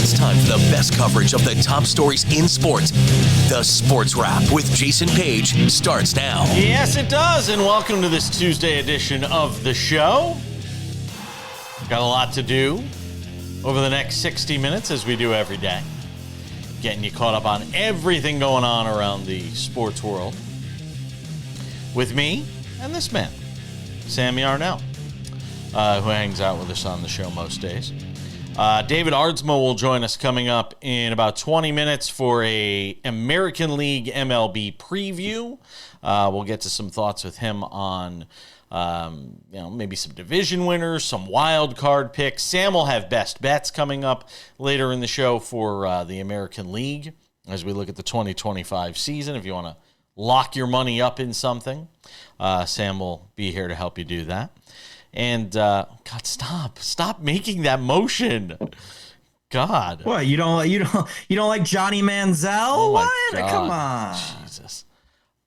It's time for the best coverage of the top stories in sport. The Sports Wrap with Jason Page starts now. Yes, it does, and welcome to this Tuesday edition of the show. Got a lot to do over the next 60 minutes, as we do every day. Getting you caught up on everything going on around the sports world. With me and this man, Sammy Arnell, who hangs out with us on the show most days. David Aardsma will join us coming up in about 20 minutes for a American League MLB preview. We'll get to some thoughts with him on, maybe some division winners, some wild card picks. Sam will have best bets coming up later in the show for the American League as we look at the 2025 season. If you want to lock your money up in something, Sam will be here to help you do that. And God, stop making that motion. God, what, you don't like Johnny Manziel? Oh my what? God. Come on, Jesus.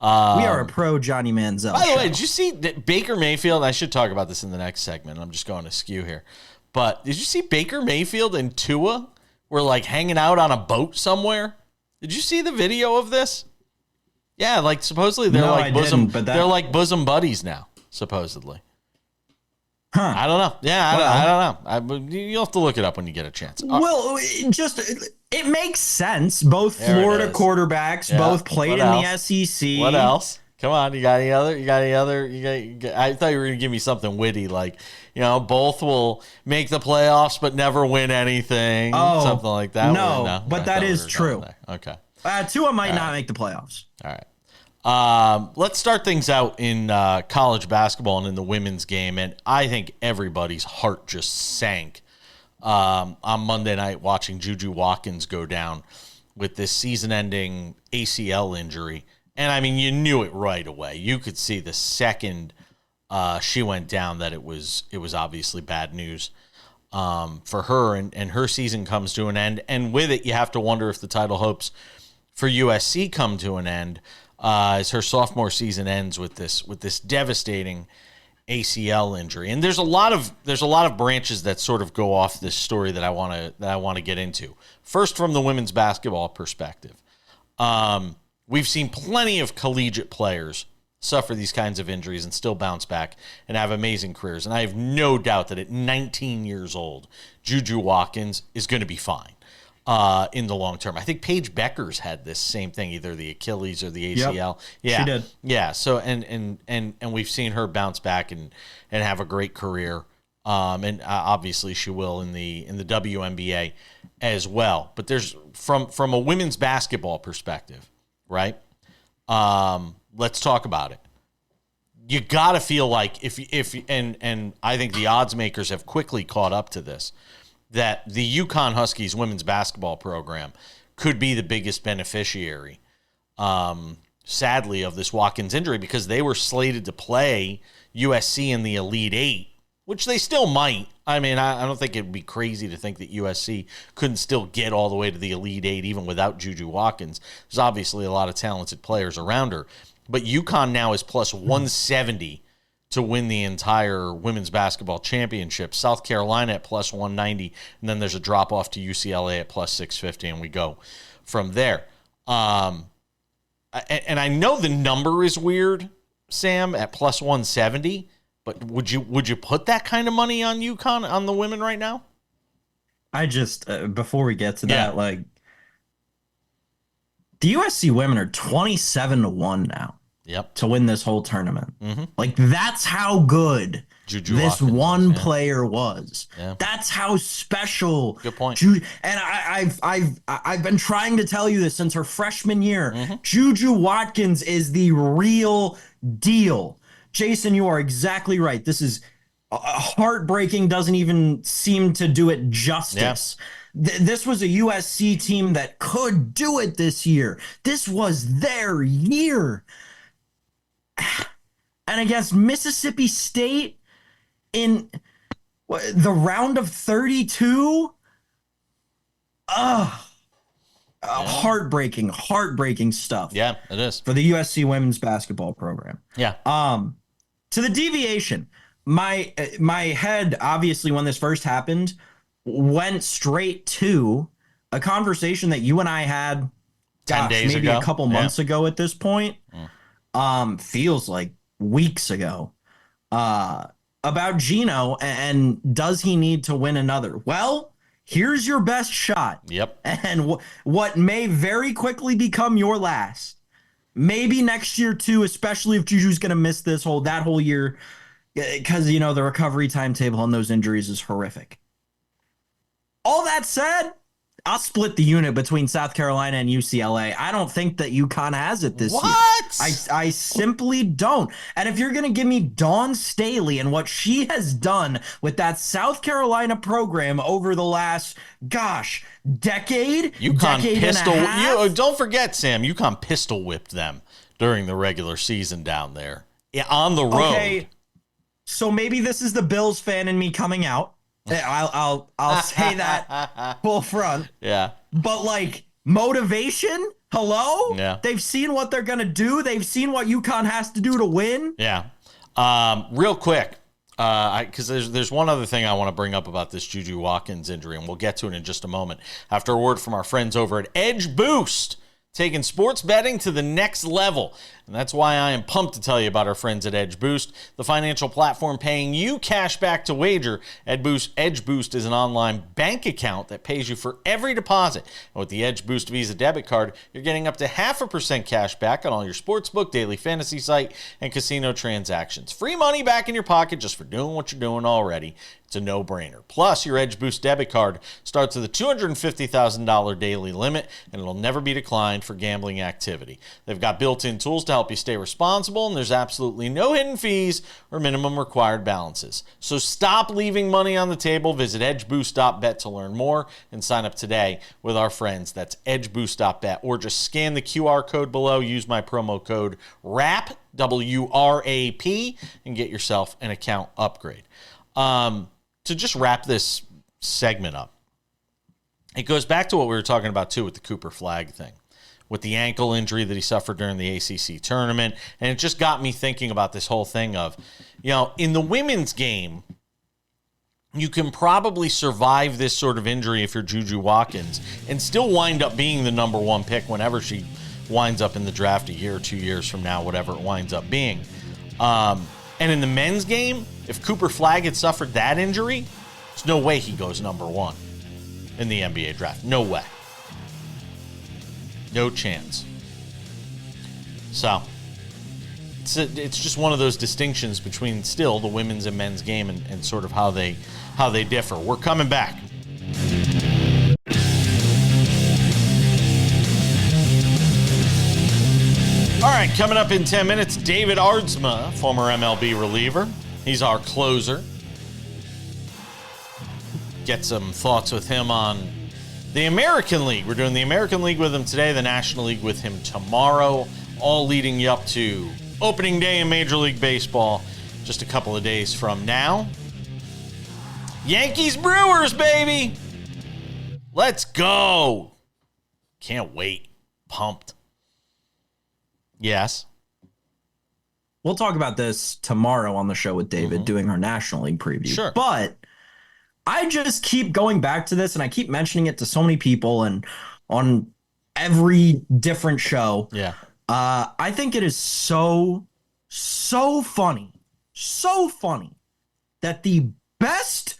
We are a pro Johnny Manziel. By the way, did you see that Baker Mayfield? I should talk about this in the next segment. I'm just going askew here, but did you see Baker Mayfield and Tua were like hanging out on a boat somewhere? Did you see the video of this? Yeah, like supposedly they're they're like bosom buddies now, supposedly. Huh. I don't know. Yeah, I don't know. You'll have to look it up when you get a chance. Well, it makes sense. Both Florida quarterbacks, both played in the SEC. What else? Come on, you got any other? I thought you were going to give me something witty, like, both will make the playoffs but never win anything. Something like that. No, but that is true. Okay. Tua might not make the playoffs. All right. Let's start things out in college basketball and in the women's game. And I think everybody's heart just sank on Monday night watching JuJu Watkins go down with this season-ending ACL injury. And, I mean, you knew it right away. You could see the second she went down that it was obviously bad news for her. And her season comes to an end. And with it, you have to wonder if the title hopes for USC come to an end. As her sophomore season ends with this devastating ACL injury, and there's a lot of branches that sort of go off this story that I want to get into. First, from the women's basketball perspective, we've seen plenty of collegiate players suffer these kinds of injuries and still bounce back and have amazing careers, and I have no doubt that at 19 years old, JuJu Watkins is going to be fine. In the long term. I think Paige Beckers had this same thing, either the Achilles or the ACL. Yep, yeah, she did. Yeah. So and we've seen her bounce back and have a great career. And obviously she will in the WNBA as well. But there's from a women's basketball perspective, right? Let's talk about it. You got to feel like if I think the odds makers have quickly caught up to this, that the UConn Huskies women's basketball program could be the biggest beneficiary, sadly, of this Watkins injury, because they were slated to play USC in the Elite Eight, which they still might. I mean, I don't think it would be crazy to think that USC couldn't still get all the way to the Elite Eight even without JuJu Watkins. There's obviously a lot of talented players around her. But UConn now is plus 170 to win the entire women's basketball championship. South Carolina at plus 190, and then there's a drop-off to UCLA at plus 650, and we go from there. And I know the number is weird, Sam, at plus 170, but would you put that kind of money on UConn, on the women right now? I just, before we get to that, the USC women are 27-1 now. Yep. To win this whole tournament. Mm-hmm. Like, that's how good JuJu this Watkins one player was. Yeah. That's how special. Good point. And I've been trying to tell you this since her freshman year. Mm-hmm. JuJu Watkins is the real deal. Jason, you are exactly right. This is heartbreaking. Doesn't even seem to do it justice. Yeah. This was a USC team that could do it this year. This was their year. And against Mississippi State in the round of 32, heartbreaking stuff. Yeah, it is. For the USC women's basketball program. Yeah. To the deviation, my head, obviously, when this first happened, went straight to a conversation that you and I had, 10 days maybe ago? a couple months ago at this point, feels like weeks ago, about Gino and does he need to win another? Well, here's your best shot. Yep. And what may very quickly become your last. Maybe next year too, especially if Juju's going to miss that whole year, because, you know, the recovery timetable on those injuries is horrific. All that said, I'll split the unit between South Carolina and UCLA. I don't think that UConn has it this year. I simply don't. And if you're going to give me Dawn Staley and what she has done with that South Carolina program over the last, decade pistol. and a half, Don't forget, Sam, UConn pistol whipped them during the regular season down there on the road. Okay, so maybe this is the Bills fan in me coming out. I'll say that full front. Yeah. But like motivation, hello? Yeah. They've seen what they're gonna do. They've seen what UConn has to do to win. Yeah. Real quick, because there's one other thing I want to bring up about this JuJu Watkins injury, and we'll get to it in just a moment. After a word from our friends over at Edge Boost, taking sports betting to the next level. And that's why I am pumped to tell you about our friends at Edge Boost, the financial platform paying you cash back to wager. Edge Boost is an online bank account that pays you for every deposit. And with the Edge Boost Visa debit card, you're getting up to 0.5% cash back on all your sportsbook, daily fantasy site, and casino transactions. Free money back in your pocket just for doing what you're doing already. It's a no-brainer. Plus, your Edge Boost debit card starts with a $250,000 daily limit, and it'll never be declined for gambling activity. They've got built-in tools to help you stay responsible, and there's absolutely no hidden fees or minimum required balances. So stop leaving money on the table. Visit edgeboost.bet to learn more and sign up today with our friends. That's edgeboost.bet, or just scan the QR code below. Use my promo code WRAP, W-R-A-P, and get yourself an account upgrade. To just wrap this segment up, it goes back to what we were talking about, too, with the Cooper Flagg thing, with the ankle injury that he suffered during the ACC tournament. And it just got me thinking about this whole thing of, you know, in the women's game, you can probably survive this sort of injury if you're JuJu Watkins and still wind up being the number one pick whenever she winds up in the draft a year or 2 years from now, whatever it winds up being. And in the men's game, if Cooper Flagg had suffered that injury, there's no way he goes number one in the NBA draft. No way. No chance. So, it's just one of those distinctions between still the women's and men's game and sort of how they differ. We're coming back. All right, coming up in 10 minutes, David Aardsma, former MLB reliever. He's our closer. Get some thoughts with him on the American League. We're doing the American League with him today, the National League with him tomorrow, all leading you up to opening day in Major League Baseball just a couple of days from now. Yankees Brewers, baby! Let's go! Can't wait. Pumped. Yes. We'll talk about this tomorrow on the show with David, doing our National League preview. Sure. But I just keep going back to this, and I keep mentioning it to so many people and on every different show. Yeah. I think it is so funny that the best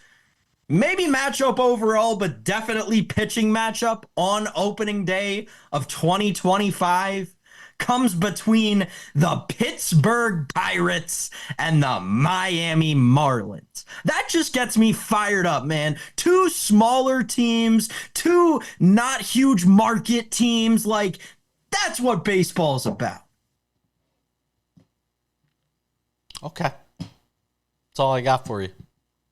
maybe matchup overall, but definitely pitching matchup on opening day of 2025 comes between the Pittsburgh Pirates and the Miami Marlins. That just gets me fired up, man. Two smaller teams, two not huge market teams. Like, that's what baseball is about. Okay. That's all I got for you.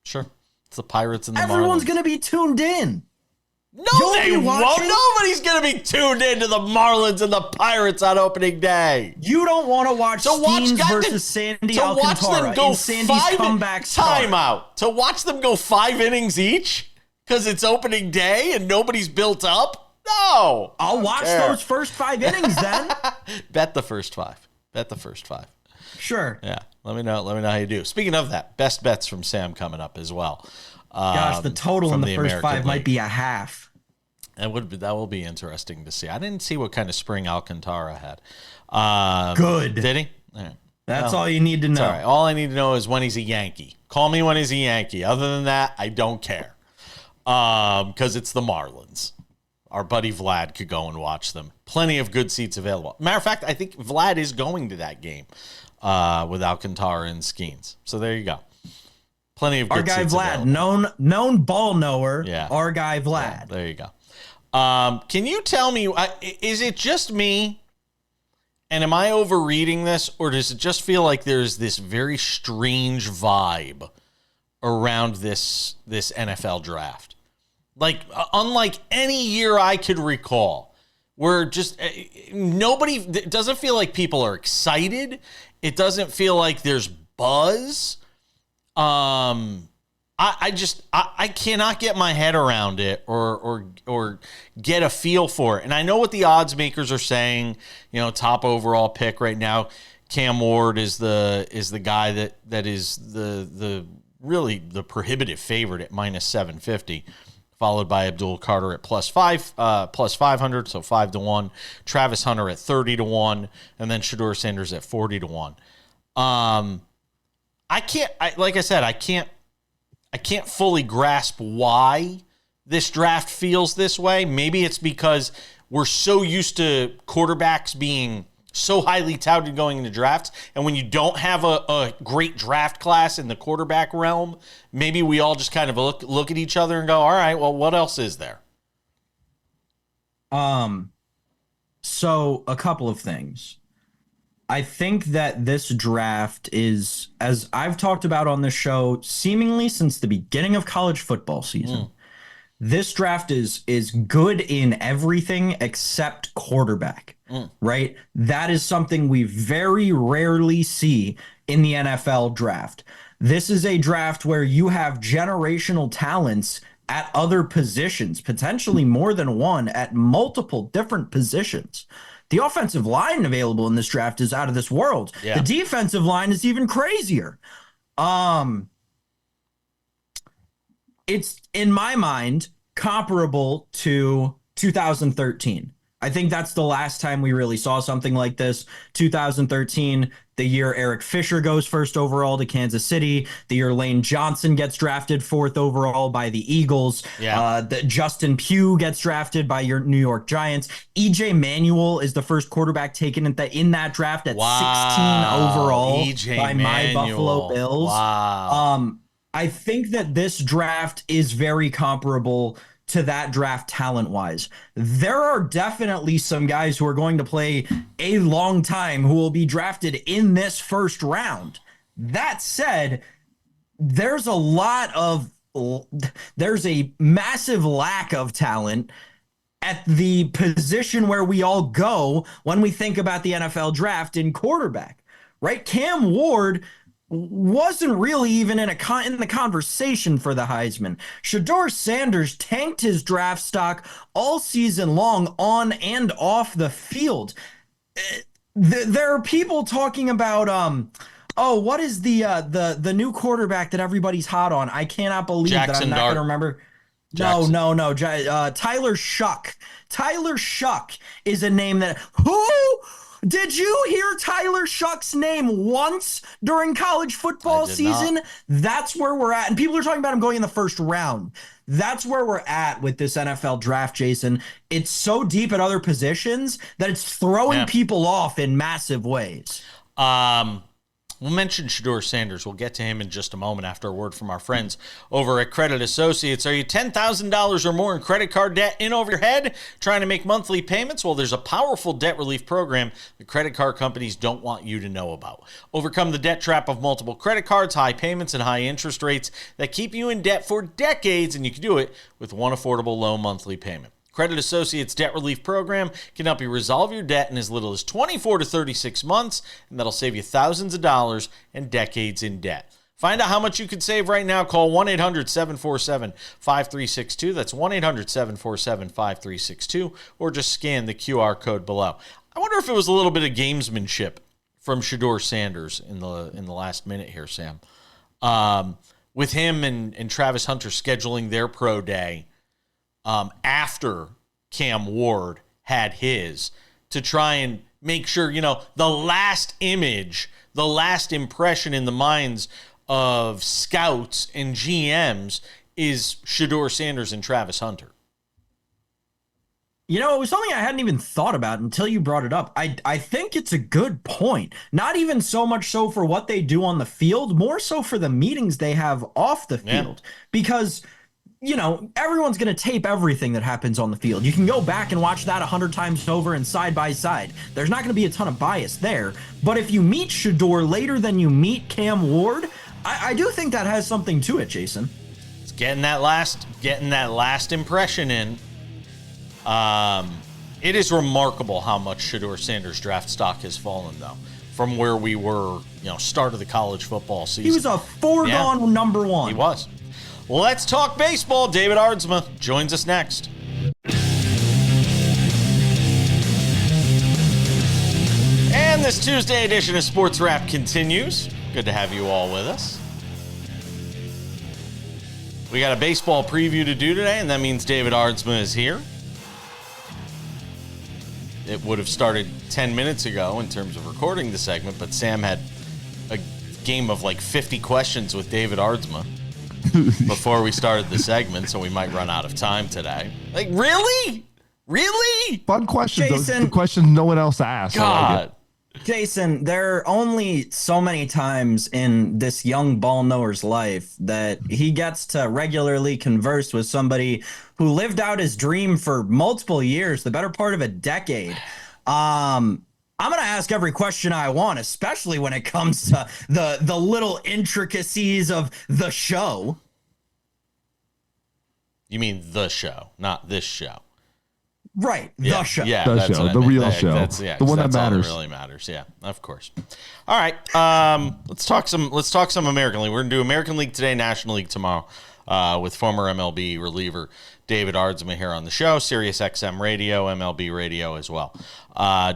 Sure. It's the Pirates and the Marlins. Everyone's going to be tuned in. No, they won't. Nobody's going to be tuned into the Marlins and the Pirates on opening day. You don't want to watch Steens versus Sandy Alcantara in Sandy's comeback start. Timeout. To watch them go 5 innings each because it's opening day and nobody's built up? No. I'll watch those first 5 innings then. Bet the first 5. Sure. Yeah. Let me know how you do. Speaking of that, best bets from Sam coming up as well. Gosh, the total in the first American 5 might be a half. That will be interesting to see. I didn't see what kind of spring Alcantara had. Good. Did he? All right. That's all you need to know. All right. All I need to know is when he's a Yankee. Call me when he's a Yankee. Other than that, I don't care. Because it's the Marlins. Our buddy Vlad could go and watch them. Plenty of good seats available. Matter of fact, I think Vlad is going to that game with Alcantara and Skeens. So there you go. Plenty of good our guy seats Vlad, available. known ball knower. Yeah. Our guy Vlad. Yeah, there you go. Can you tell me, is it just me? And am I overreading this, or does it just feel like there's this very strange vibe around this NFL draft? Like, unlike any year I could recall, where just nobody, it doesn't feel like people are excited. It doesn't feel like there's buzz. I cannot get my head around it or get a feel for it. And I know what the odds makers are saying, top overall pick right now. Cam Ward is the guy that is the really the prohibitive favorite at minus 750, followed by Abdul Carter at plus 500, so 5-1. Travis Hunter at 30-1, and then Shedeur Sanders at 40-1. I can't fully grasp why this draft feels this way. Maybe it's because we're so used to quarterbacks being so highly touted going into drafts, and when you don't have a great draft class in the quarterback realm, maybe we all just kind of look at each other and go, all right, well, what else is there? So a couple of things. I think that this draft is, as I've talked about on this show, seemingly since the beginning of college football season, this draft is good in everything except quarterback, right? That is something we very rarely see in the NFL draft. This is a draft where you have generational talents at other positions, potentially more than one at multiple different positions. The offensive line available in this draft is out of this world. Yeah. The defensive line is even crazier. It's, in my mind, comparable to 2013. I think that's the last time we really saw something like this. 2013, the year Eric Fisher goes first overall to Kansas City, the year Lane Johnson gets drafted fourth overall by the Eagles, that Justin Pugh gets drafted by your New York Giants. EJ Manuel is the first quarterback taken in that draft at 16 overall by my Buffalo Bills. Wow. I think that this draft is very comparable to that draft talent-wise. There are definitely some guys who are going to play a long time who will be drafted in this first round. That said, there's a massive lack of talent at the position where we all go when we think about the NFL draft in quarterback, right? Cam Ward wasn't really even in the conversation for the Heisman. Shedeur Sanders tanked his draft stock all season long on and off the field. There are people talking about what is the new quarterback that everybody's hot on? I cannot believe that I'm not going to remember. Jackson. No. Tyler Shuck. Tyler Shuck is a name that did you hear Tyler Shuck's name once during college football season? Not. That's where we're at. And people are talking about him going in the first round. That's where we're at with this NFL draft, Jason. It's so deep at other positions that it's throwing people off in massive ways. We'll mention Shedeur Sanders. We'll get to him in just a moment after a word from our friends over at Credit Associates. Are you $10,000 or more in credit card debt in over your head, trying to make monthly payments? Well, there's a powerful debt relief program the credit card companies don't want you to know about. Overcome the debt trap of multiple credit cards, high payments, and high interest rates that keep you in debt for decades, and you can do it with one affordable low monthly payment. Credit Associates Debt Relief Program can help you resolve your debt in as little as 24 to 36 months, and that'll save you thousands of dollars and decades in debt. Find out how much you could save right now. Call 1-800-747-5362. That's 1-800-747-5362, or just scan the QR code below. I wonder if it was a little bit of gamesmanship from Shedeur Sanders in the last minute here, Sam. With him and Travis Hunter scheduling their pro day after Cam Ward had his, to try and make sure, the last image, the last impression in the minds of scouts and GMs is Shedeur Sanders and Travis Hunter. It was something I hadn't even thought about until you brought it up. I think it's a good point. Not even so much so for what they do on the field, more so for the meetings they have off the field. Because, everyone's going to tape everything that happens on the field. You can go back and watch that 100 times over and side by side. There's not going to be a ton of bias there. But if you meet Shedeur later than you meet Cam Ward, I do think that has something to it, Jason. It's getting that last impression in. It is remarkable how much Shedeur Sanders' draft stock has fallen, though, from where we were, start of the college football season. He was a foregone number one. He was. Let's talk baseball. David Aardsma joins us next. And this Tuesday edition of SportsWrap continues. Good to have you all with us. We got a baseball preview to do today, and that means David Aardsma is here. It would have started 10 minutes ago in terms of recording the segment, but Sam had a game of like 50 questions with David Aardsma before we started the segment, so we might run out of time today. Like, really? Fun questions. Jason, the questions no one else asked. God. Jason, there are only so many times in this young ball knower's life that he gets to regularly converse with somebody who lived out his dream for multiple years, the better part of a decade. I'm going to ask every question I want, especially when it comes to the little intricacies of the show. You mean the show, not this show. Right, the show. Yeah, the show, the real show, the one that matters. All that really matters. Yeah, of course. All right, let's talk some American League. We're gonna do American League today, National League tomorrow, with former MLB reliever David Aardsma here on the show, Sirius XM Radio, MLB Radio as well,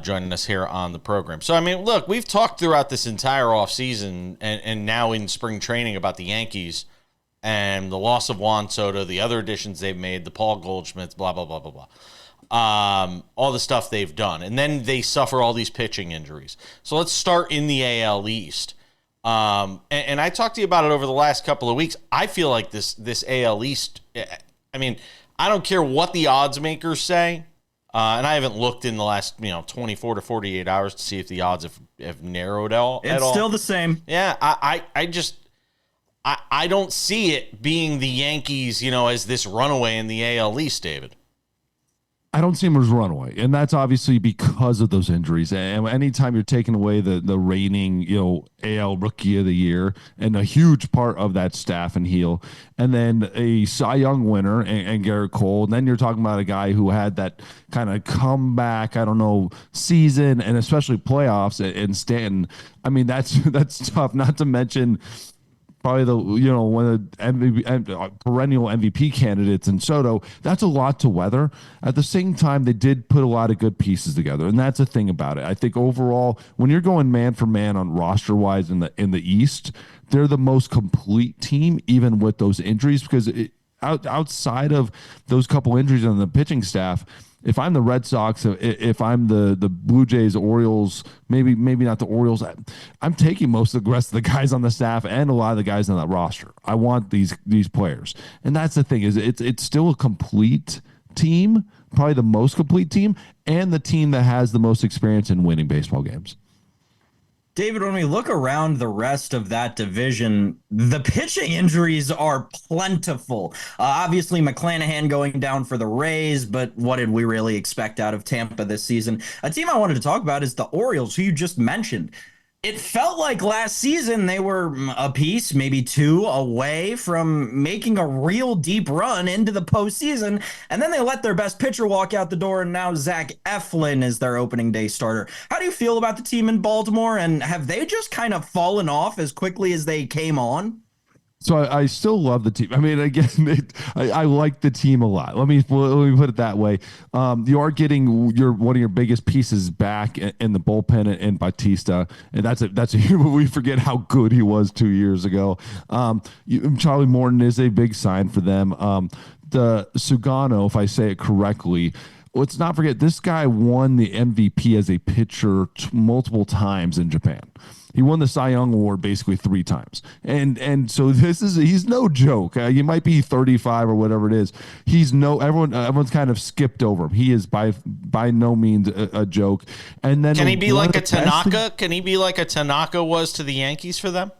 joining us here on the program. So, I mean, look, we've talked throughout this entire offseason and now in spring training about the Yankees and the loss of Juan Soto, the other additions they've made, the Paul Goldschmidts, blah, blah, blah, blah, blah. All the stuff they've done. And then they suffer all these pitching injuries. So let's start in the AL East. And I talked to you about it over the last couple of weeks. I feel like this AL East, I mean, I don't care what the odds makers say. And I haven't looked in the last, 24 to 48 hours to see if the odds have narrowed at all. It's still the same. Yeah, I don't see it being the Yankees, as this runaway in the AL East, David. I don't see him as runaway, and that's obviously because of those injuries. And anytime you're taking away the reigning, AL Rookie of the Year and a huge part of that staff and heel, and then a Cy Young winner and Garrett Cole, and then you're talking about a guy who had that kind of comeback, season and especially playoffs and Stanton. I mean, that's tough. Not to mention probably one of the perennial MVP candidates in Soto. That's a lot to weather. At the same time, they did put a lot of good pieces together, and that's the thing about it. I think overall, when you're going man for man on roster wise in the East, they're the most complete team, even with those injuries, because outside of those couple injuries on the pitching staff, if I'm the Red Sox, if I'm the Blue Jays, Orioles, maybe not the Orioles, I'm taking most of the rest of the guys on the staff and a lot of the guys on that roster. I want these players, and that's the thing is it's still a complete team, probably the most complete team, and the team that has the most experience in winning baseball games. David, when we look around the rest of that division, the pitching injuries are plentiful. Obviously, McClanahan going down for the Rays, but what did we really expect out of Tampa this season? A team I wanted to talk about is the Orioles, who you just mentioned. It felt like last season they were a piece, maybe two, away from making a real deep run into the postseason, and then they let their best pitcher walk out the door, and now Zach Eflin is their opening day starter. How do you feel about the team in Baltimore, and have they just kind of fallen off as quickly as they came on? So I still love the team. I mean, again, I like the team a lot. Let me put it that way. You are getting one of your biggest pieces back in the bullpen and Bautista, and that's we forget how good he was 2 years ago. Charlie Morton is a big sign for them. The Sugano, if I say it correctly, let's not forget this guy won the MVP as a pitcher multiple times in Japan. He won the Cy Young Award basically 3 times. And so he's no joke. You might be 35 or whatever it is. Everyone's kind of skipped over him. He is by no means a joke. And then can he be like a Tanaka? Can he be like a Tanaka was to the Yankees for them?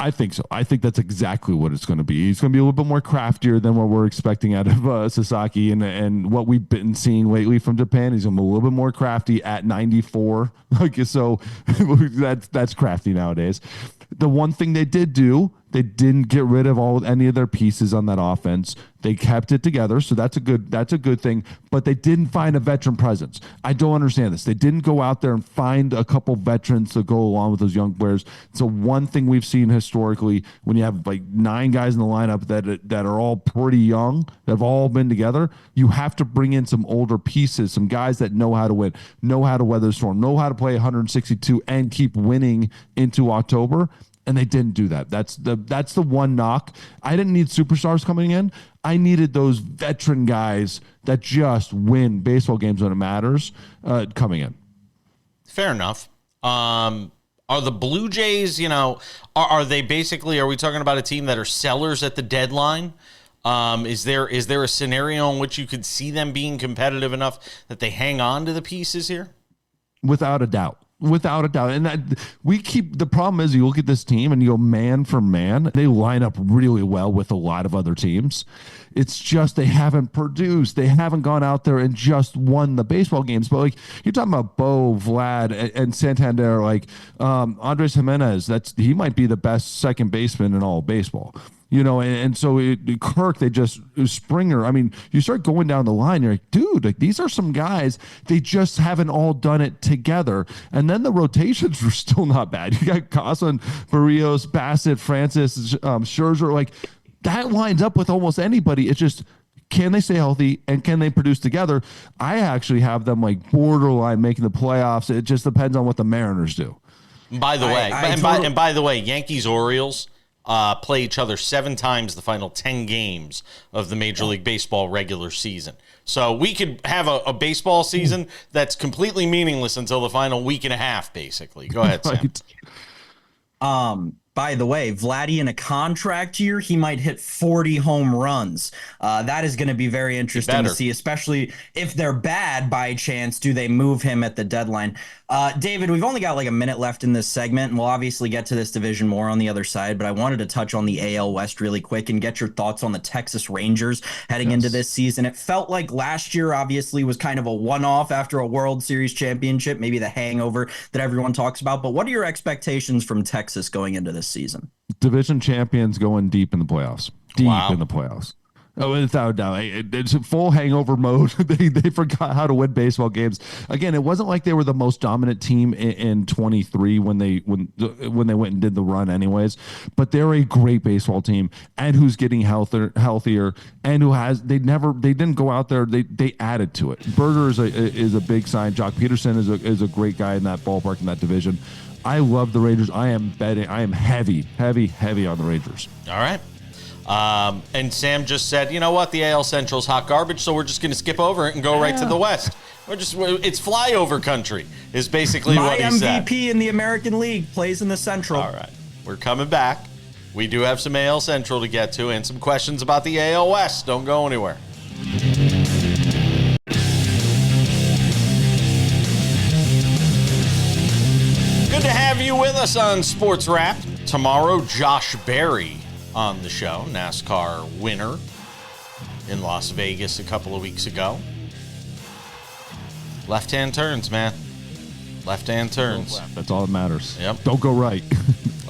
I think so. I think that's exactly what it's going to be. He's going to be a little bit more craftier than what we're expecting out of Sasaki and what we've been seeing lately from Japan. He's going to be a little bit more crafty at 94. So that's crafty nowadays. The one thing they did do, they didn't get rid of any of their pieces on that offense. They kept it together, so that's a good thing. But they didn't find a veteran presence. I don't understand this. They didn't go out there and find a couple veterans to go along with those young players. So one thing we've seen historically, when you have like 9 guys in the lineup that are all pretty young, that have all been together, you have to bring in some older pieces, some guys that know how to win, know how to weather the storm, know how to play 162 and keep winning into October. And they didn't do that. That's the one knock. I didn't need superstars coming in. I needed those veteran guys that just win baseball games when it matters coming in. Fair enough. Are the Blue Jays, are they basically, are we talking about a team that are sellers at the deadline? Is there a scenario in which you could see them being competitive enough that they hang on to the pieces here? Without a doubt. Without a doubt. And the problem is you look at this team and you go man for man, they line up really well with a lot of other teams. It's just they haven't produced. They haven't gone out there and just won the baseball games. But like you're talking about Bo, Vlad, and Santander, like Andres Jimenez, he might be the best second baseman in all of baseball. And so Kirk, Springer. I mean, you start going down the line, you're like, dude, like these are some guys, they just haven't all done it together. And then the rotations were still not bad. You got Cosman, Barrios, Bassett, Francis, Scherzer, like that lines up with almost anybody. It's just, can they stay healthy and can they produce together? I actually have them like borderline making the playoffs. It just depends on what the Mariners do. By the way, Yankees, Orioles, play each other 7 times the final 10 games of the Major League Baseball regular season. So we could have a baseball season that's completely meaningless until the final week and a half, basically. Go ahead, Sam. By the way, Vladdy in a contract year, he might hit 40 home runs. That is going to be very interesting to see, especially if they're bad by chance. Do they move him at the deadline? David, we've only got like a minute left in this segment, and we'll obviously get to this division more on the other side, but I wanted to touch on the AL West really quick and get your thoughts on the Texas Rangers heading into this season. It felt like last year obviously was kind of a one-off after a World Series championship, maybe the hangover that everyone talks about, but what are your expectations from Texas going into this season? Division champions going deep in the playoffs. In the playoffs. Oh, without a doubt. It's full hangover mode. They forgot how to win baseball games. Again, it wasn't like they were the most dominant team in 23 when they went and did the run anyways, but they're a great baseball team and who's getting healthier and who they didn't go out there. They added to it. Berger is a big sign. Jock Peterson is a great guy in that ballpark in that division. I love the Rangers. I am heavy on the Rangers. All right. And Sam just said, you know what? The AL Central's hot garbage, so we're just going to skip over it and go right to the West. It's flyover country is basically what he said. My MVP in the American League plays in the Central. All right. We're coming back. We do have some AL Central to get to and some questions about the AL West. Don't go anywhere. Good to have you with us on SportsWrap. Tomorrow, Josh Berry on the show, NASCAR winner in Las Vegas a couple of weeks ago. Left-hand turns, man. Left-hand turns. That's all that matters. Yep. Don't go right.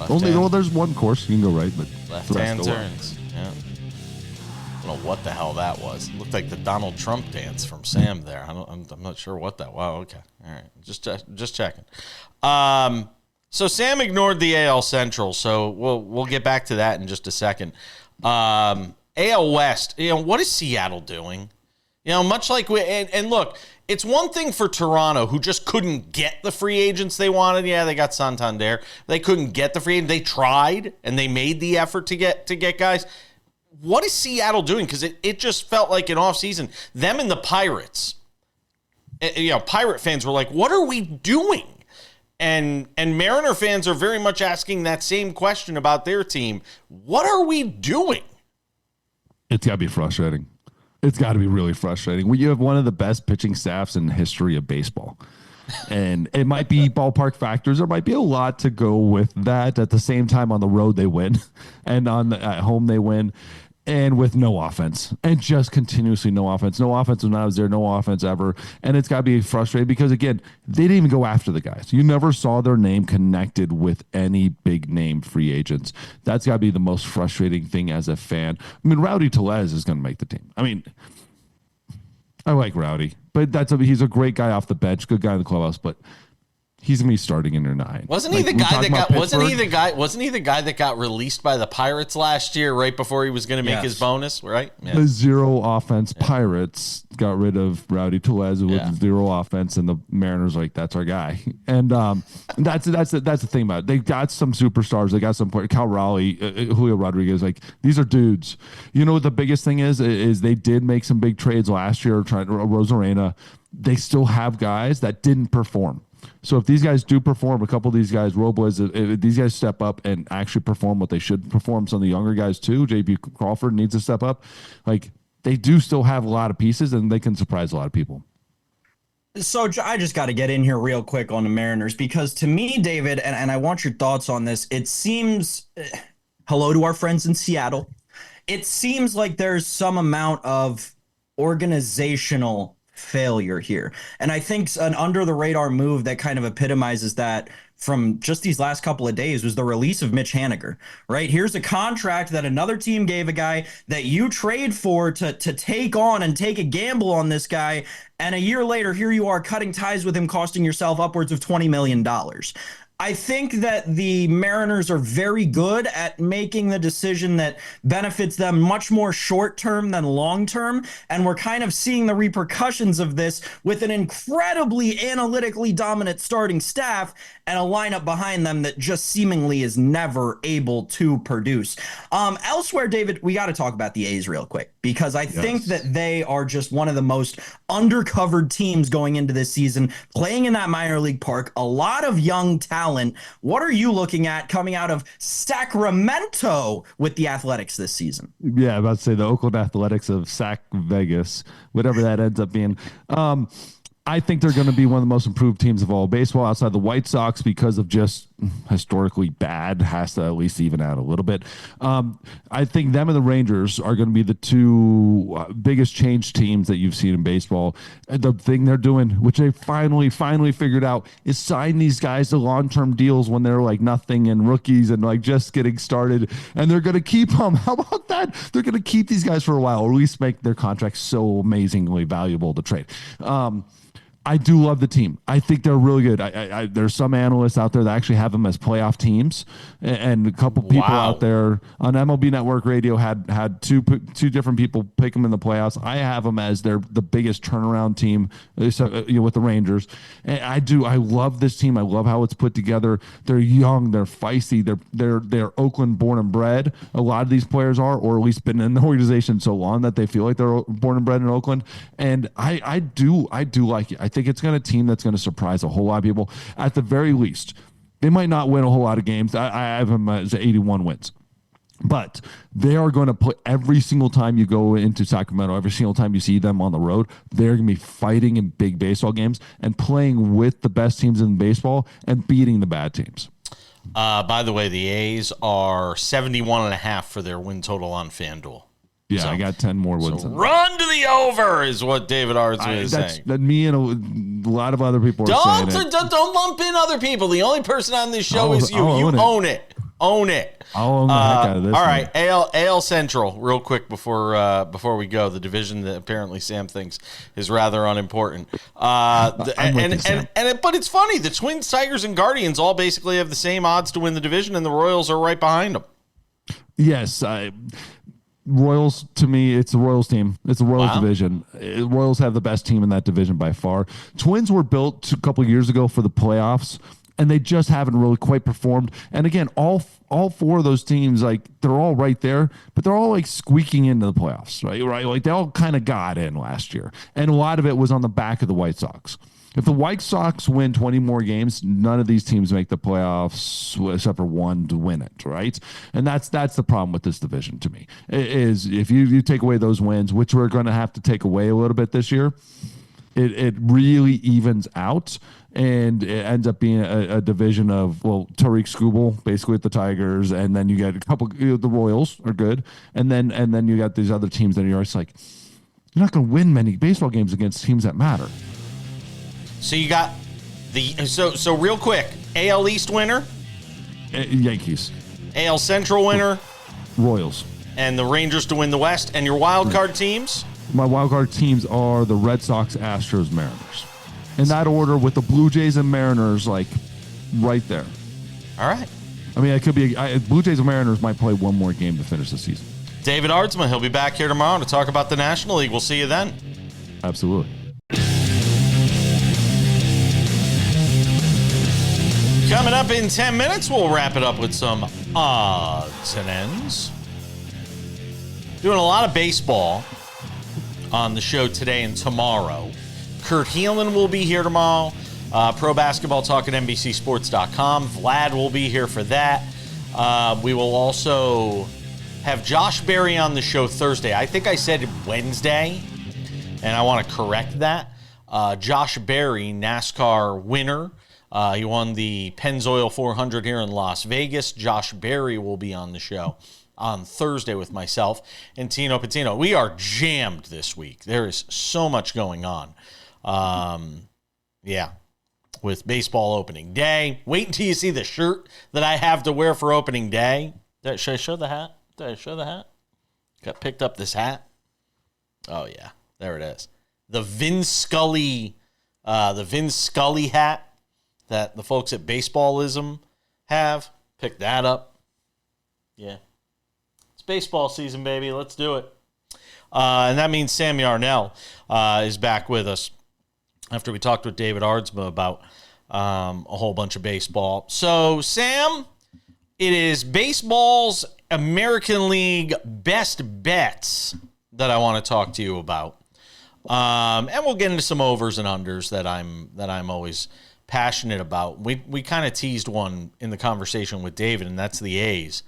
There's one course you can go right, but left-hand turns. Yeah. I don't know what the hell that was. It looked like the Donald Trump dance from Sam there. I'm not sure what that. Wow. Okay. All right. Just checking. So Sam ignored the AL Central, so we'll get back to that in just a second. AL West, what is Seattle doing? Much like and look, it's one thing for Toronto, who just couldn't get the free agents they wanted. Yeah, they got Santander. They couldn't get the free agent. They tried, and they made the effort to get guys. What is Seattle doing? Because it just felt like an offseason. Them and the Pirates Pirate fans were like, what are we doing? And Mariner fans are very much asking that same question about their team. What are we doing? It's got to be frustrating. It's got to be really frustrating. You have one of the best pitching staffs in the history of baseball. And it might be ballpark factors. There might be a lot to go with that. At the same time, on the road, they win. And at home, they win. And with no offense, and just continuously no offense when I was there, no offense ever. And it's got to be frustrating because, again, they didn't even go after the guys. You never saw their name connected with any big name free agents. That's got to be the most frustrating thing as a fan. I mean, Rowdy Tellez is going to make the team. I mean, I like Rowdy, but he's a great guy off the bench, good guy in the clubhouse, but he's gonna be starting in your 9. Wasn't he the guy that got released by the Pirates last year, right before he was going to make his bonus, right? Yeah. The zero offense Pirates got rid of Rowdy Tellez with zero offense, and the Mariners like, that's our guy. And that's the thing about it. They got some superstars. They got some Cal Raleigh, Julio Rodriguez. Like, these are dudes. You know what the biggest thing is they did make some big trades last year. Rosarena. They still have guys that didn't perform. So if these guys do perform, a couple of these guys, Robles, if these guys step up and actually perform what they should perform, some of the younger guys too, J.B. Crawford needs to step up. Like, they do still have a lot of pieces, and they can surprise a lot of people. So I just got to get in here real quick on the Mariners, because to me, David, and I want your thoughts on this, it seems, hello to our friends in Seattle, it seems like there's some amount of organizational failure here. And I think an under the radar move that kind of epitomizes that from just these last couple of days was the release of Mitch Haniger, right? Here's a contract that another team gave a guy that you trade for to take on and take a gamble on this guy. And a year later, here you are cutting ties with him, costing yourself upwards of $20 million. I think that the Mariners are very good at making the decision that benefits them much more short-term than long-term, and we're kind of seeing the repercussions of this with an incredibly analytically dominant starting staff and a lineup behind them that just seemingly is never able to produce. Elsewhere, David, we got to talk about the A's real quick, because I think that they are just one of the most undercovered teams going into this season, playing in that minor league park, a lot of young talent. What are you looking at coming out of Sacramento with the Athletics this season? Yeah, I'm about to say the Oakland Athletics of Sac Vegas, whatever that ends up being. I think they're going to be one of the most improved teams of all baseball outside the White Sox because of just historically bad, has to at least even out a little bit. I think them and the Rangers are going to be the two biggest change teams that you've seen in baseball. The thing they're doing, which they finally figured out, is sign these guys to long-term deals when they're like nothing and rookies and like just getting started, and they're going to keep them. How about that? They're going to keep these guys for a while, or at least make their contracts so amazingly valuable to trade. I do love the team. I think they're really good. There's some analysts out there that actually have them as playoff teams, and a couple people out there on MLB Network Radio had two different people pick them in the playoffs. I have them as the biggest turnaround team with the Rangers. And I love this team. I love how it's put together. They're young. They're feisty. They're Oakland born and bred. A lot of these players are, or at least been in the organization so long that they feel like they're born and bred in Oakland. And I do like it. I think it's going to team that's going to surprise a whole lot of people. At the very least, they might not win a whole lot of games. I have them as 81 wins. But they are going to put every single time you go into Sacramento, every single time you see them on the road, they're going to be fighting in big baseball games and playing with the best teams in baseball and beating the bad teams. By the way, the A's are 71.5 for their win total on FanDuel. Yeah, so I got 10 more wins. So run to the over is what David Aardsma is saying. That me and a lot of other people are saying it. Don't lump in other people. The only person on this show is you. You own it. Own it. I'll own the heck out of this. All right, AL Central, real quick before we go, the division that apparently Sam thinks is rather unimportant. But it's funny. The Twins, Tigers, and Guardians all basically have the same odds to win the division, and the Royals are right behind them. Yes, Royals, to me, it's the Royals team. It's the Royals division. Royals have the best team in that division by far. Twins were built a couple of years ago for the playoffs. and they just haven't really quite performed. And again, all four of those teams, like, they're all right there, but they're all like squeaking into the playoffs, right? Like, they all kind of got in last year, and a lot of it was on the back of the White Sox. If the White Sox win 20 more games, none of these teams make the playoffs except for one to win it, right? And that's the problem with this division to me, is if you take away those wins, which we're going to have to take away a little bit this year, it really evens out, and it ends up being a division of, well, Tariq Skubal basically with the Tigers, and then you get a couple, the Royals are good, and then you got these other teams that you're just like, you're not going to win many baseball games against teams that matter. So you got so real quick, AL East winner, Yankees, AL Central winner, Royals, and the Rangers to win the West. And your wild card teams? My wild card teams are the Red Sox, Astros, Mariners, in that order, with the Blue Jays and Mariners like right there. All right. I mean, it could be Blue Jays and Mariners might play one more game to finish the season. David Aardsma, he'll be back here tomorrow to talk about the National League. We'll see you then. Absolutely. Coming up in 10 minutes, we'll wrap it up with some odds and ends. Doing a lot of baseball on the show today and tomorrow. Kurt Heelan will be here tomorrow. Pro Basketball Talk at NBCSports.com. Vlad will be here for that. We will also have Josh Berry on the show Thursday. I think I said Wednesday, and I want to correct that. Josh Berry, NASCAR winner. He won the Pennzoil 400 here in Las Vegas. Josh Berry will be on the show on Thursday with myself and Tino Patino. We are jammed this week. There is so much going on. With baseball opening day. Wait until you see the shirt that I have to wear for opening day. Should I show the hat? Did I show the hat? Got picked up this hat. Oh, yeah. There it is. The Vin Scully hat that the folks at Baseballism have. Picked that up. Yeah. It's baseball season, baby. Let's do it. And that means Sam Yarnell is back with us after we talked with David Aardsma about a whole bunch of baseball. So, Sam, it is baseball's American League best bets that I want to talk to you about. And we'll get into some overs and unders that I'm always passionate about. We kind of teased one in the conversation with David, and that's the A's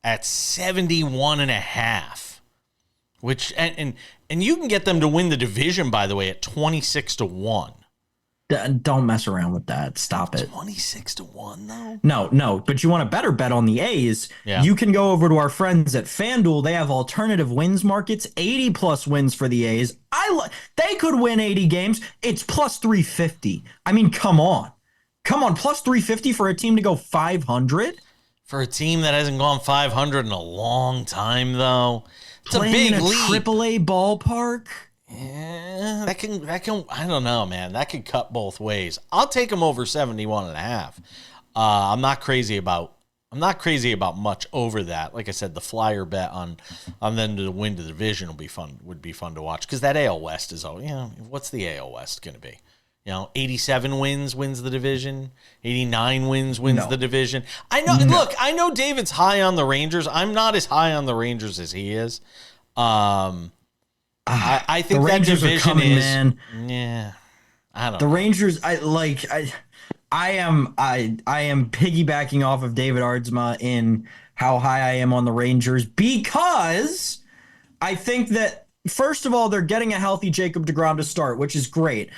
at 71.5, which and you can get them to win the division, by the way, at 26-1. Don't mess around with that. Stop it. 26-1 though? No. But you want a better bet on the A's? Yeah. You can go over to our friends at FanDuel. They have alternative wins markets, 80+ wins for the A's. They could win 80 games. It's plus 350. I mean, come on, plus 350 for a team to go 500. For a team that hasn't gone 500 in a long time, though, it's Playing a big in a leap. AAA ballpark. Yeah, that can. I don't know, man. That could cut both ways. I'll take them over 71.5. I'm not crazy about much over that. Like I said, the flyer bet on them to win the division would be fun to watch, because that AL West is what's the AL West going to be? 87 wins the division. 89 wins the division. I know. No. Look, I know David's high on the Rangers. I'm not as high on the Rangers as he is. I think that division is, man. Yeah, I don't know. The Rangers, I am piggybacking off of David Aardsma in how high I am on the Rangers, because I think that, first of all, they're getting a healthy Jacob deGrom to start, which is great.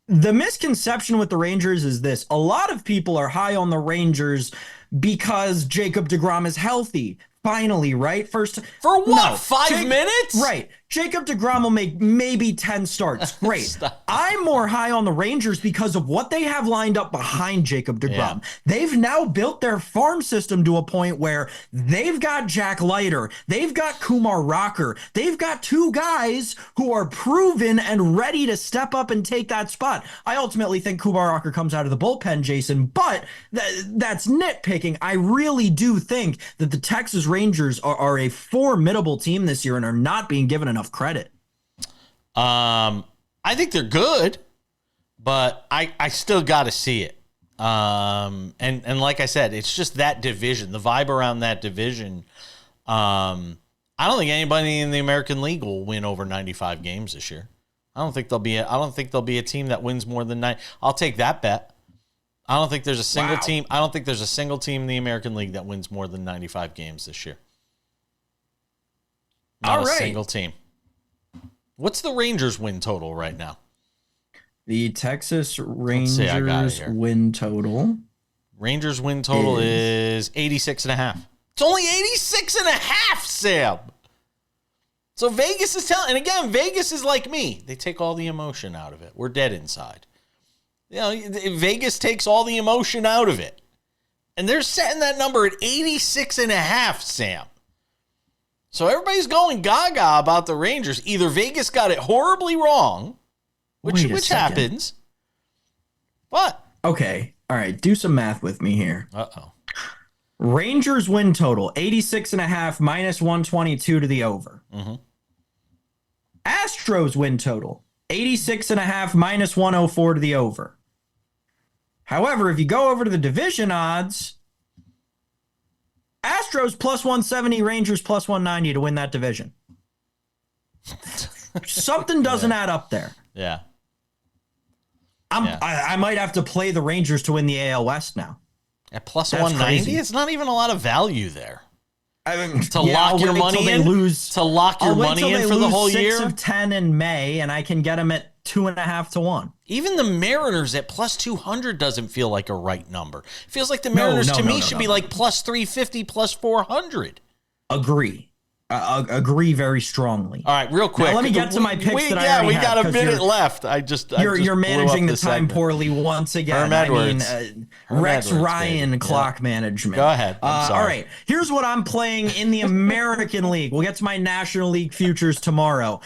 The misconception with the Rangers is this: a lot of people are high on the Rangers because Jacob deGrom is healthy. Finally, right? For what? No. 5 minutes? Right. Jacob deGrom will make maybe 10 starts. Great. I'm more high on the Rangers because of what they have lined up behind Jacob deGrom. Yeah. They've now built their farm system to a point where they've got Jack Leiter. They've got Kumar Rocker. They've got two guys who are proven and ready to step up and take that spot. I ultimately think Kumar Rocker comes out of the bullpen, Jason, but that's nitpicking. I really do think that the Texas Rangers are a formidable team this year and are not being given enough credit. I think they're good, but I still got to see it. And like I said, it's just that division, the vibe around that division. I don't think anybody in the American League will win over 95 games this year. I don't think there'll be a team that wins more than 9. I'll take that bet. I don't think there's a single team. I don't think there's a single team in the American League that wins more than 95 games this year. Not a single team. What's the Rangers win total right now? The Texas Rangers win total. Rangers win total is 86.5. It's only 86.5, Sam. So Vegas is telling, and again, Vegas is like me. They take all the emotion out of it. We're dead inside. You know, Vegas takes all the emotion out of it. And they're setting that number at 86.5, Sam. So everybody's going gaga about the Rangers. Either Vegas got it horribly wrong, which happens. What? Okay. All right. Do some math with me here. Uh-oh. Rangers win total, 86.5 minus 122 to the over. Mm-hmm. Astros win total, 86.5 minus 104 to the over. However, if you go over to the division odds, Astros plus 170, Rangers plus 190 to win that division. Something doesn't add up there. Yeah. I might have to play the Rangers to win the AL West now. At plus 190, it's not even a lot of value there. I mean, to lock your money in, to lock your money in for the whole year. 6 of 10 in May, and I can get them at 2.5 to 1. Even the Mariners at plus 200 doesn't feel like a right number. It feels like the Mariners to me should be like plus 350, plus 400. Agree. Agree very strongly. All right, real quick. Now let me get to my picks that I already we got a minute left. You're managing the time poorly once again. Rex Ryan clock management. Go ahead. I'm sorry. All right, here's what I'm playing in the American League. We'll get to my National League futures tomorrow.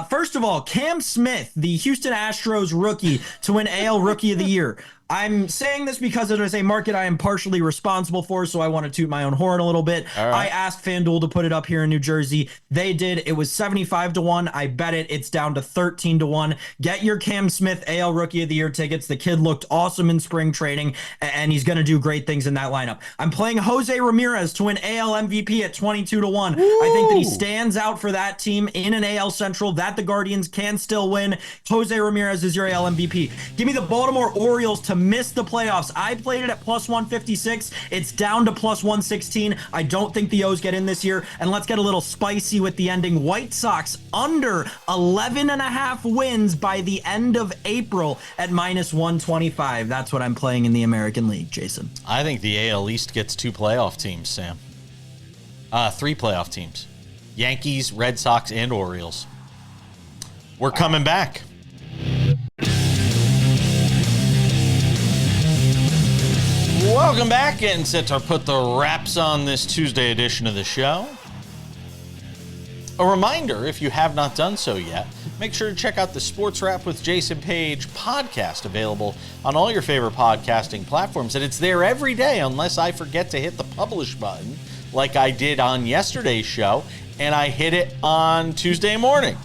First of all, Cam Smith, the Houston Astros rookie to win AL Rookie of the Year. I'm saying this because it is a market I am partially responsible for, so I want to toot my own horn a little bit. Right. I asked FanDuel to put it up here in New Jersey. They did. It was 75 to 1. I bet it. It's down to 13 to 1. Get your Cam Smith AL Rookie of the Year tickets. The kid looked awesome in spring training, and he's going to do great things in that lineup. I'm playing Jose Ramirez to win AL MVP at 22 to 1. Woo! I think that he stands out for that team in an AL Central that the Guardians can still win. Jose Ramirez is your AL MVP. Give me the Baltimore Orioles to miss the playoffs. I played it at plus 156. It's down to plus 116. I don't think the O's get in this year. And let's get a little spicy with the ending. White Sox under 11.5 wins by the end of April at minus 125. That's what I'm playing in the American League, Jason. I think the AL East gets 2 playoff teams, Sam. 3 playoff teams. Yankees, Red Sox, and Orioles. We're coming back. Welcome back, getting set to put the wraps on this Tuesday edition of the show. A reminder, if you have not done so yet, make sure to check out the SportsWrap with Jason Page podcast, available on all your favorite podcasting platforms. And it's there every day unless I forget to hit the publish button like I did on yesterday's show, and I hit it on Tuesday morning,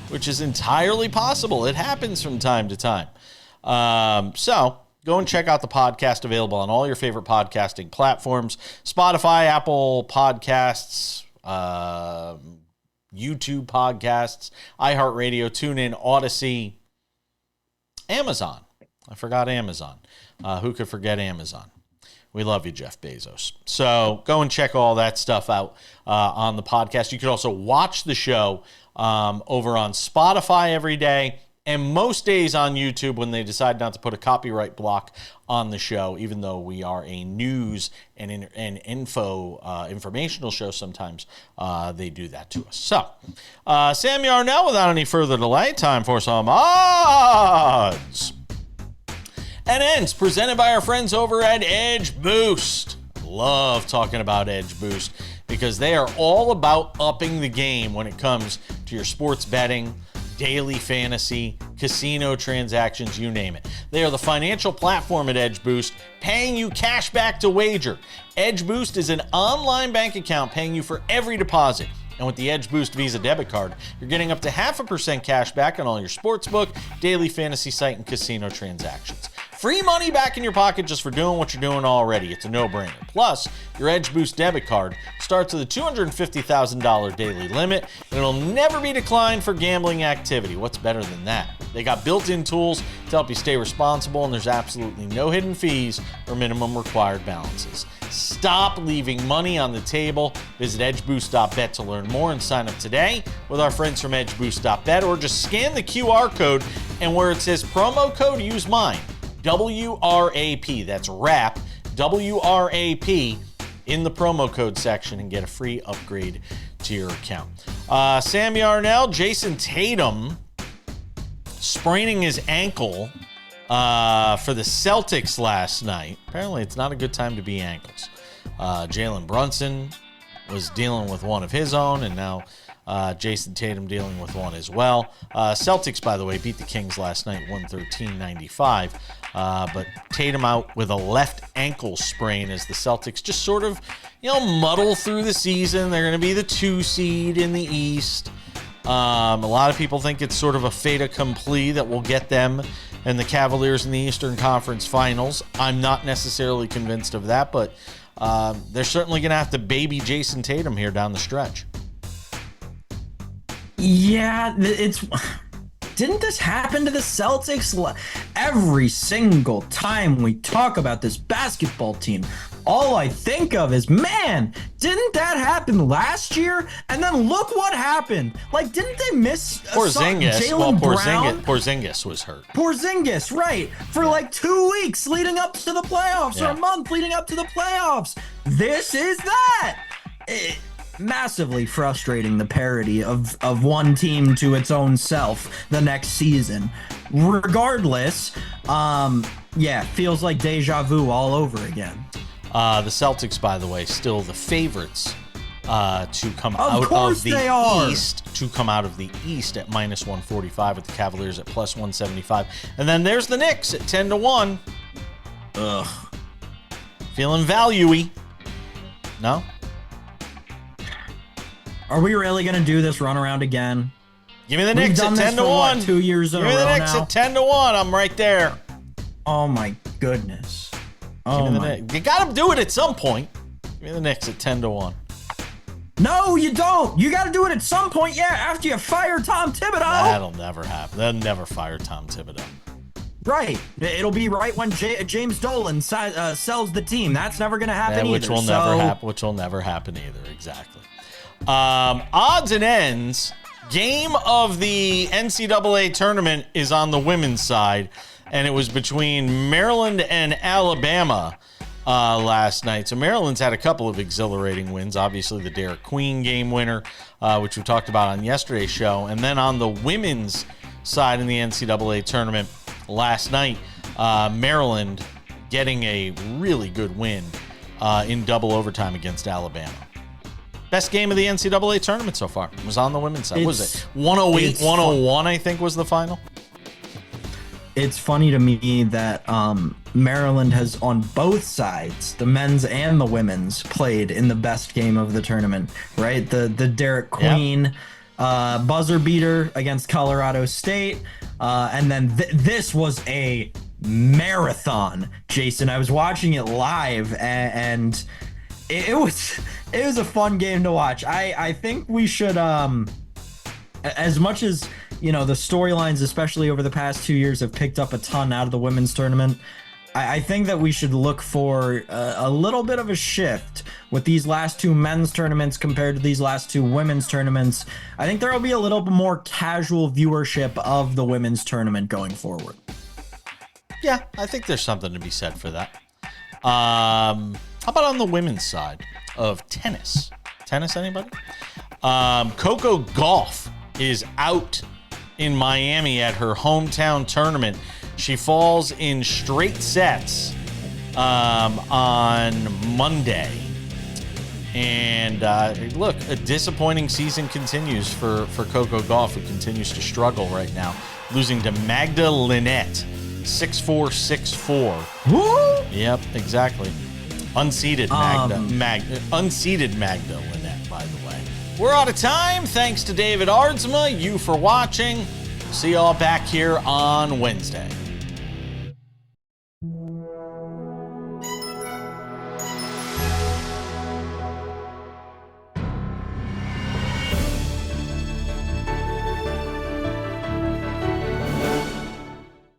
which is entirely possible. It happens from time to time. So go and check out the podcast, available on all your favorite podcasting platforms: Spotify, Apple Podcasts, YouTube Podcasts, iHeartRadio, TuneIn, Odyssey, Amazon. I forgot Amazon. Who could forget Amazon? We love you, Jeff Bezos. So go and check all that stuff out on the podcast. You can also watch the show over on Spotify every day, and most days on YouTube when they decide not to put a copyright block on the show, even though we are a news and informational show sometimes, they do that to us. So, Sam Yarnell, without any further delay, time for some odds and ends presented by our friends over at Edge Boost. Love talking about Edge Boost because they are all about upping the game when it comes to your sports betting, daily fantasy, casino transactions, you name it. They are the financial platform at Edge Boost, paying you cash back to wager. Edge Boost is an online bank account paying you for every deposit. And with the Edge Boost Visa debit card, you're getting up to 0.5% cash back on all your sportsbook, daily fantasy site, and casino transactions. free money back in your pocket just for doing what you're doing already. It's a no-brainer. Plus, your Edge Boost debit card starts with a $250,000 daily limit, and it'll never be declined for gambling activity. What's better than that? They got built-in tools to help you stay responsible, and there's absolutely no hidden fees or minimum required balances. Stop leaving money on the table. Visit edgeboost.bet to learn more and sign up today with our friends from edgeboost.bet, or just scan the QR code, and where it says promo code, use mine, WRAP. That's RAP, WRAP, in the promo code section and get a free upgrade to your account. Sam Yarnell, Jason Tatum spraining his ankle for the Celtics last night. Apparently, it's not a good time to be ankles. Jalen Brunson was dealing with one of his own, and now Jason Tatum dealing with one as well. Celtics, by the way, beat the Kings last night, 113-95. But Tatum out with a left ankle sprain as the Celtics just sort of, muddle through the season. They're going to be the 2 seed in the East. A lot of people think it's sort of a fait accompli that will get them and the Cavaliers in the Eastern Conference Finals. I'm not necessarily convinced of that, but they're certainly going to have to baby Jason Tatum here down the stretch. Yeah, didn't this happen to the Celtics? Every single time we talk about this basketball team, all I think of is, man, didn't that happen last year? And then look what happened. Didn't they miss Jaylen Brown? Porzingis was hurt. Porzingis, right. For 2 weeks leading up to the playoffs, or a month leading up to the playoffs. This is that. Massively frustrating, the parody of one team to its own self the next season. Regardless, feels like deja vu all over again. The Celtics, by the way, still the favorites to come out of the East. To come out of the East at -145, with the Cavaliers at +175, and then there's the Knicks at 10-1. Ugh, feeling value-y. No. Are we really going to do this runaround again? Give me the Knicks at 10-1. 2 years in a row now? Give me the Knicks at 10-1. I'm right there. Oh, my goodness. You got to do it at some point. Give me the Knicks at 10-1. No, you don't. You got to do it at some point, after you fire Tom Thibodeau. That'll never happen. They'll never fire Tom Thibodeau. Right. It'll be right when James Dolan sells the team. That's never going to happen either. Which will never happen either. Exactly. Odds and ends. Game of the NCAA tournament is on the women's side, and it was between Maryland and Alabama last night. So Maryland's had a couple of exhilarating wins. Obviously, the Derek Queen game winner, which we talked about on yesterday's show. And then on the women's side in the NCAA tournament last night, Maryland getting a really good win in double overtime against Alabama. Best game of the NCAA tournament so far. It was on the women's side. What was it? 108, 101, I think, was the final. It's funny to me that Maryland has, on both sides, the men's and the women's, played in the best game of the tournament, right? The Derek Queen buzzer beater against Colorado State. And then this was a marathon, Jason. I was watching it live, and it was a fun game to watch. I think we should, as much as, the storylines, especially over the past 2 years, have picked up a ton out of the women's tournament, I think that we should look for a little bit of a shift with these last two men's tournaments compared to these last two women's tournaments. I think there will be a little bit more casual viewership of the women's tournament going forward. Yeah, I think there's something to be said for that. How about on the women's side of tennis? Tennis, anybody? Coco Gauff is out in Miami at her hometown tournament. She falls in straight sets on Monday. And look, a disappointing season continues for Coco Gauff, who continues to struggle right now, losing to Magda Linette, 6-4, 6-4. Woo! Yep, exactly. Unseeded Magda Linette, by the way. We're out of time. Thanks to David Aardsma, you for watching. See y'all back here on Wednesday.